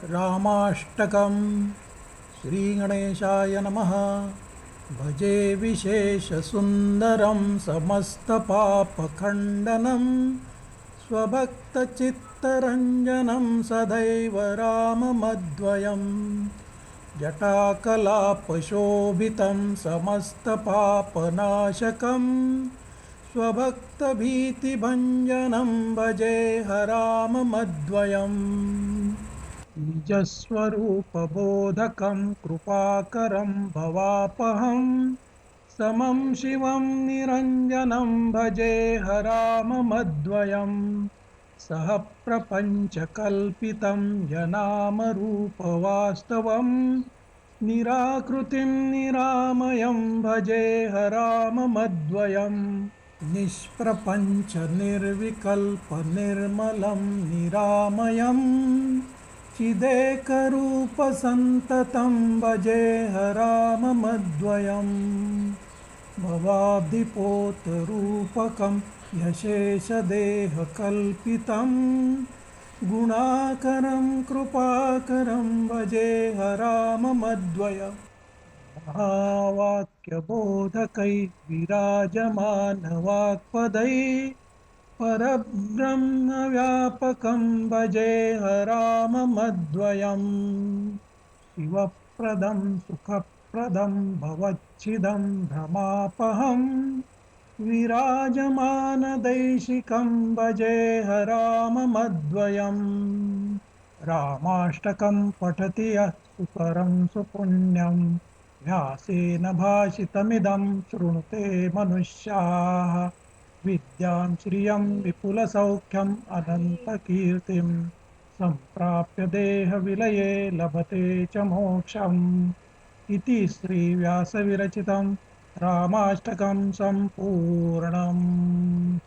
रामाष्टकं श्रीगणेशाय नमः। भजे विशेषसुन्दरं समस्तपापखण्डनं स्वभक्तचित्तरञ्जनं सदैव राममद्वयं जटाकलापशोभितं समस्तपापनाशकं स्वभक्तभीतिभञ्जनं भजेऽहराममद्वयम्। निजस्वरूपबोधकं कृपाकरं भवापहं समं शिवं निरञ्जनं भजेऽहराममद्वयम्। सह प्रपञ्चकल्पितं जनामरूपवास्तवं निराकृतिं निरामयं भजेऽहराममद्वयम्। निष्प्रपञ्चनिर्विकल्पनिर्मलं निरामयं चिदेकरूपसन्ततं भजेऽहराममद्वयम्। भवाब्धिपोतरूपकं यशेषदेहकल्पितं गुणाकरं कृपाकरं भजेऽहराममद्वयम्। महावाक्यबोधकैः विराजमानवाक्पदैः परब्रह्मव्यापकं भजेऽहराममद्वयम्। शिवप्रदं सुखप्रदं भवच्छिदं भ्रमापहं विराजमानदैशिकं भजेऽहराममद्वयम्। रामाष्टकं पठति यः सुकरं सुपुण्यं व्यासेन भाषितमिदं शृणुते मनुष्याः। विद्यां श्रियं विपुलसौख्यम् अनन्तकीर्तिं सम्प्राप्य देहविलये लभते च मोक्षम्। इति श्रीव्यासविरचितं रामाष्टकं सम्पूर्णम्।